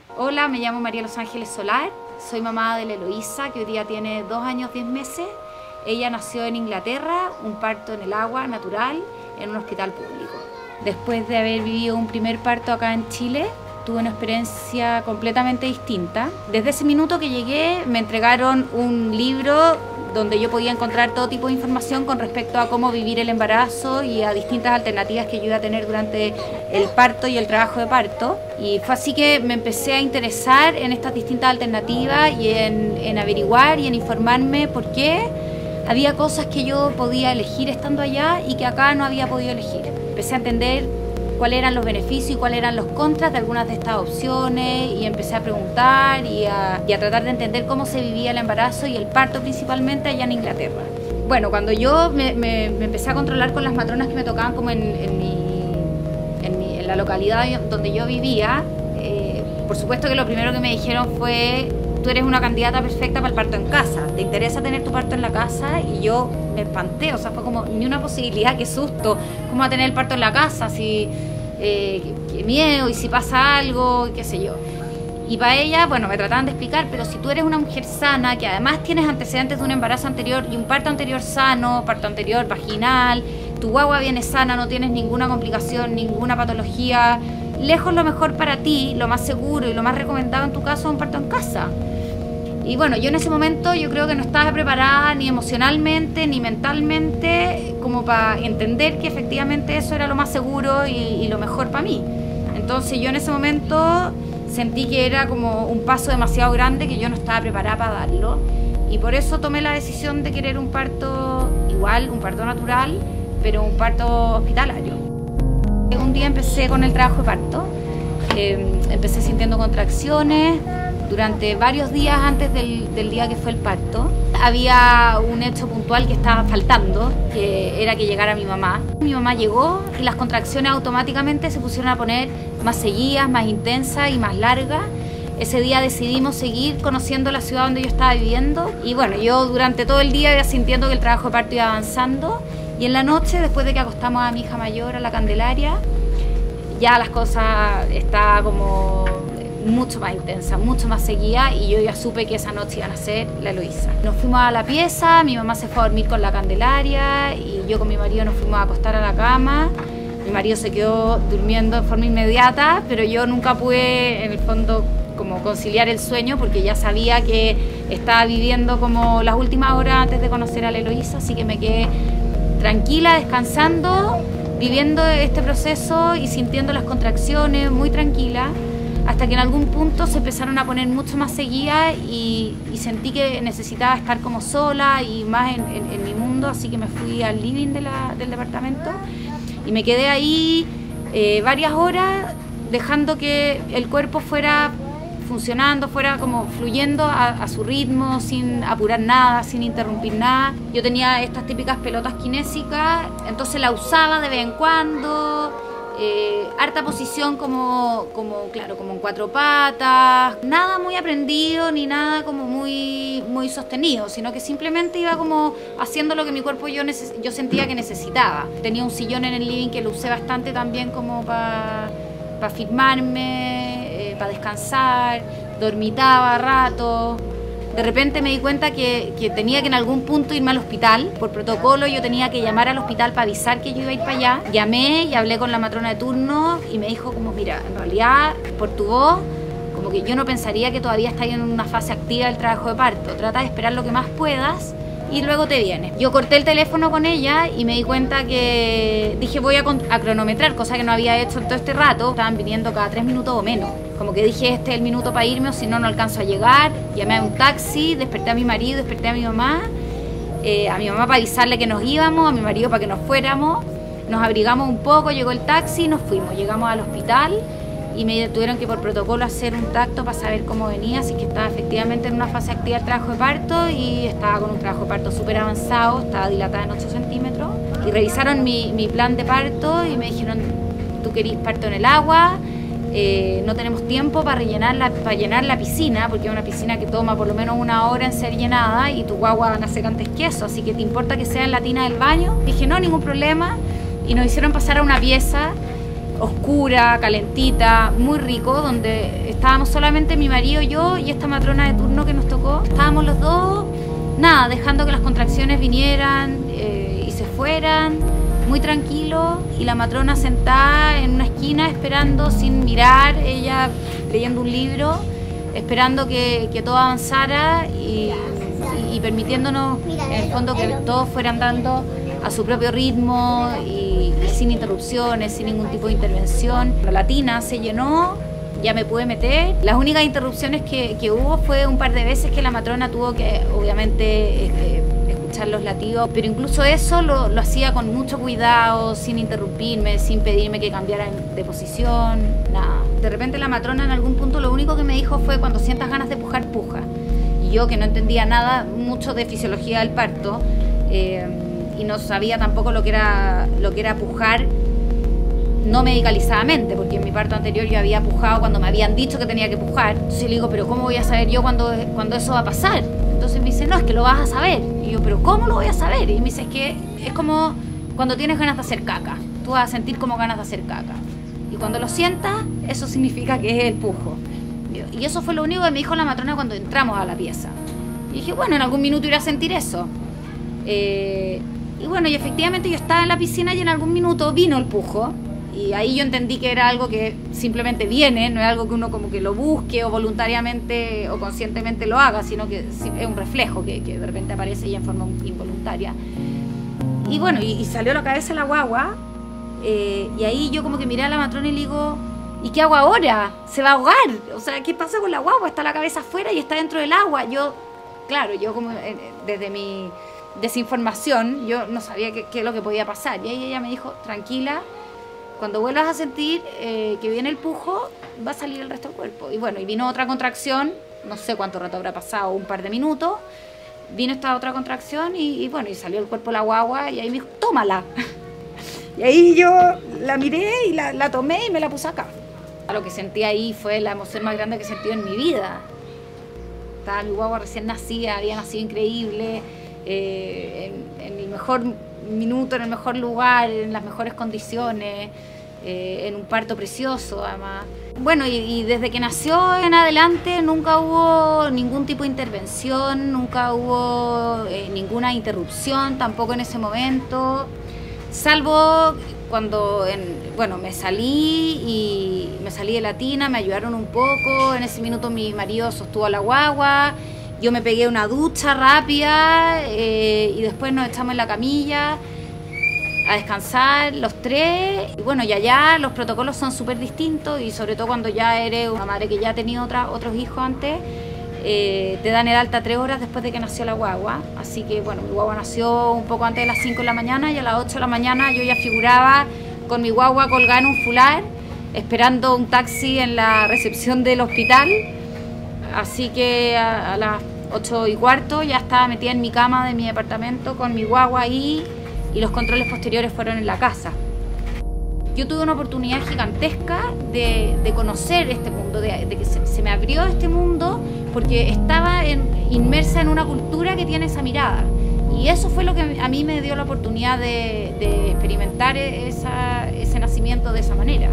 Hola, me llamo María Los Ángeles Solar, soy mamá de la Eloísa, que hoy día tiene 2 años 10 meses. Ella nació en Inglaterra, un parto en el agua natural, en un hospital público. Después de haber vivido un primer parto acá en Chile, tuve una experiencia completamente distinta. Desde ese minuto que llegué, me entregaron un libro donde yo podía encontrar todo tipo de información con respecto a cómo vivir el embarazo y a distintas alternativas que yo iba a tener durante el parto y el trabajo de parto. Y fue así que me empecé a interesar en estas distintas alternativas y en averiguar y en informarme por qué había cosas que yo podía elegir estando allá y que acá no había podido elegir. Empecé a entender cuáles eran los beneficios y cuáles eran los contras de algunas de estas opciones y empecé a preguntar y a tratar de entender cómo se vivía el embarazo y el parto principalmente allá en Inglaterra. Bueno, cuando yo me empecé a controlar con las matronas que me tocaban como en la localidad donde yo vivía, por supuesto que lo primero que me dijeron fue: tú eres una candidata perfecta para el parto en casa, ¿te interesa tener tu parto en la casa? Y yo me espanté, o sea, fue como ni una posibilidad, qué susto, ¿cómo va a tener el parto en la casa? Si, qué miedo, y si pasa algo, qué sé yo. Y para ella, bueno, me trataban de explicar, pero si tú eres una mujer sana, que además tienes antecedentes de un embarazo anterior y un parto anterior sano, parto anterior vaginal, tu guagua viene sana, no tienes ninguna complicación, ninguna patología, lejos lo mejor para ti, lo más seguro y lo más recomendado en tu caso es un parto en casa. Y bueno, yo en ese momento yo creo que no estaba preparada ni emocionalmente ni mentalmente como para entender que efectivamente eso era lo más seguro y lo mejor para mí. Entonces yo en ese momento sentí que era como un paso demasiado grande que yo no estaba preparada para darlo. Y por eso tomé la decisión de querer un parto igual, un parto natural, pero un parto hospitalario. Un día empecé con el trabajo de parto, empecé sintiendo contracciones. Durante varios días antes del día que fue el parto, había un hecho puntual que estaba faltando, que era que llegara mi mamá. Mi mamá llegó y las contracciones automáticamente se pusieron a poner más seguidas, más intensas y más largas. Ese día decidimos seguir conociendo la ciudad donde yo estaba viviendo. Y bueno, yo durante todo el día iba sintiendo que el trabajo de parto iba avanzando. Y en la noche, después de que acostamos a mi hija mayor a la Candelaria, ya las cosas estaban como mucho más intensa, mucho más seguida, y yo ya supe que esa noche iban a ser la Eloísa. Nos fuimos a la pieza, mi mamá se fue a dormir con la Candelaria y yo con mi marido nos fuimos a acostar a la cama. Mi marido se quedó durmiendo de forma inmediata, pero yo nunca pude en el fondo como conciliar el sueño porque ya sabía que estaba viviendo como las últimas horas antes de conocer a la Eloísa, así que me quedé tranquila, descansando, viviendo este proceso y sintiendo las contracciones, muy tranquila, hasta que en algún punto se empezaron a poner mucho más seguidas y sentí que necesitaba estar como sola y más en mi mundo, así que me fui al living del departamento y me quedé ahí varias horas dejando que el cuerpo fuera funcionando, fuera como fluyendo a su ritmo, sin apurar nada, sin interrumpir nada. Yo tenía estas típicas pelotas kinésicas, entonces la usaba de vez en cuando. Harta posición como en 4 patas, nada muy aprendido ni nada como muy sostenido, sino que simplemente iba como haciendo lo que mi cuerpo yo sentía que necesitaba. Tenía un sillón en el living que lo usé bastante también como para firmarme, para descansar, dormitaba a rato. De repente me di cuenta que tenía que en algún punto irme al hospital. Por protocolo yo tenía que llamar al hospital para avisar que yo iba a ir para allá. Llamé y hablé con la matrona de turno y me dijo como: mira, en realidad por tu voz, como que yo no pensaría que todavía estás en una fase activa del trabajo de parto. Trata de esperar lo que más puedas y luego te vienes. Yo corté el teléfono con ella y me di cuenta que dije voy a cronometrar, cosa que no había hecho en todo este rato. Estaban viniendo cada 3 minutos o menos. Como que dije, este es el minuto para irme o si no, no alcanzo a llegar. Llamé a un taxi, desperté a mi marido, desperté a mi mamá para avisarle que nos íbamos, a mi marido para que nos fuéramos. Nos abrigamos un poco, llegó el taxi y nos fuimos. Llegamos al hospital y me tuvieron que por protocolo hacer un tacto para saber cómo venía, así que estaba efectivamente en una fase activa del trabajo de parto y estaba con un trabajo de parto súper avanzado, estaba dilatada en 8 centímetros. Y revisaron mi plan de parto y me dijeron: tú querís parto en el agua, no tenemos tiempo para llenar la piscina, porque es una piscina que toma por lo menos 1 hora en ser llenada y tu guagua va a nacer antes que eso, así que ¿te importa que sea en la tina del baño? Dije: no, ningún problema. Y nos hicieron pasar a una pieza oscura, calentita, muy rico, donde estábamos solamente mi marido, yo y esta matrona de turno que nos tocó. Estábamos los dos, nada, dejando que las contracciones vinieran y se fueran, muy tranquilo, y la matrona sentada en una esquina esperando sin mirar, ella leyendo un libro, esperando que todo avanzara y permitiéndonos en el fondo que todos fueran dando a su propio ritmo y sin interrupciones, sin ningún tipo de intervención. La tina se llenó, ya me pude meter. Las únicas interrupciones que hubo fue un par de veces que la matrona tuvo que, obviamente, escuchar los latidos, pero incluso eso lo hacía con mucho cuidado, sin interrumpirme, sin pedirme que cambiara de posición, nada. De repente la matrona en algún punto lo único que me dijo fue: cuando sientas ganas de pujar, puja. Y yo, que no entendía nada mucho de fisiología del parto, y no sabía tampoco lo que era pujar no medicalizadamente, porque en mi parto anterior yo había pujado cuando me habían dicho que tenía que pujar. Entonces le digo: pero ¿cómo voy a saber yo cuando eso va a pasar? Entonces me dice: no, es que lo vas a saber. Y yo: pero ¿cómo lo voy a saber? Y me dice: es que es como cuando tienes ganas de hacer caca, tú vas a sentir como ganas de hacer caca, y cuando lo sientas, eso significa que es el pujo. Y eso fue lo único que me dijo la matrona cuando entramos a la pieza. Y dije: bueno, en algún minuto iré a sentir eso. Y bueno, y efectivamente yo estaba en la piscina y en algún minuto vino el pujo, y ahí yo entendí que era algo que simplemente viene, no es algo que uno como que lo busque o voluntariamente o conscientemente lo haga, sino que es un reflejo que de repente aparece ya en forma involuntaria. Y bueno, y salió la cabeza de la guagua, y ahí yo como que miré a la matrona y le digo: ¿y qué hago ahora? ¿Se va a ahogar? O sea, ¿qué pasa con la guagua? Está la cabeza afuera y está dentro del agua. Yo como desde mi desinformación, yo no sabía qué es lo que podía pasar. Y ahí ella me dijo: tranquila, cuando vuelvas a sentir que viene el pujo, va a salir el resto del cuerpo. Y bueno, y vino otra contracción, no sé cuánto rato habrá pasado, un par de minutos. Vino esta otra contracción y bueno, y salió el cuerpo de la guagua, y ahí me dijo: tómala. Y ahí yo la miré y la tomé y me la puse acá. Lo que sentí ahí fue la emoción más grande que he sentido en mi vida. Estaba mi guagua recién nacida, había nacido increíble, en el mejor minuto, en el mejor lugar, en las mejores condiciones, en un parto precioso además. Bueno, y desde que nació en adelante nunca hubo ningún tipo de intervención, nunca hubo ninguna interrupción tampoco en ese momento, salvo cuando me salí de la tina, me ayudaron un poco. En ese minuto mi marido sostuvo a la guagua, yo me pegué una ducha rápida, y después nos echamos en la camilla a descansar los tres. Y bueno, y allá los protocolos son súper distintos, y sobre todo cuando ya eres una madre que ya ha tenido otros hijos antes, te dan el alta 3 horas después de que nació la guagua. Así que bueno, mi guagua nació un poco antes de las 5 de la mañana, y a las 8 de la mañana yo ya figuraba con mi guagua colgada en un fular, esperando un taxi en la recepción del hospital. Así que a las 8:15 ya estaba metida en mi cama de mi departamento con mi guagua ahí, y los controles posteriores fueron en la casa. Yo tuve una oportunidad gigantesca de conocer este mundo, de que se me abrió este mundo, porque estaba inmersa en una cultura que tiene esa mirada. Y eso fue lo que a mí me dio la oportunidad de experimentar ese nacimiento de esa manera.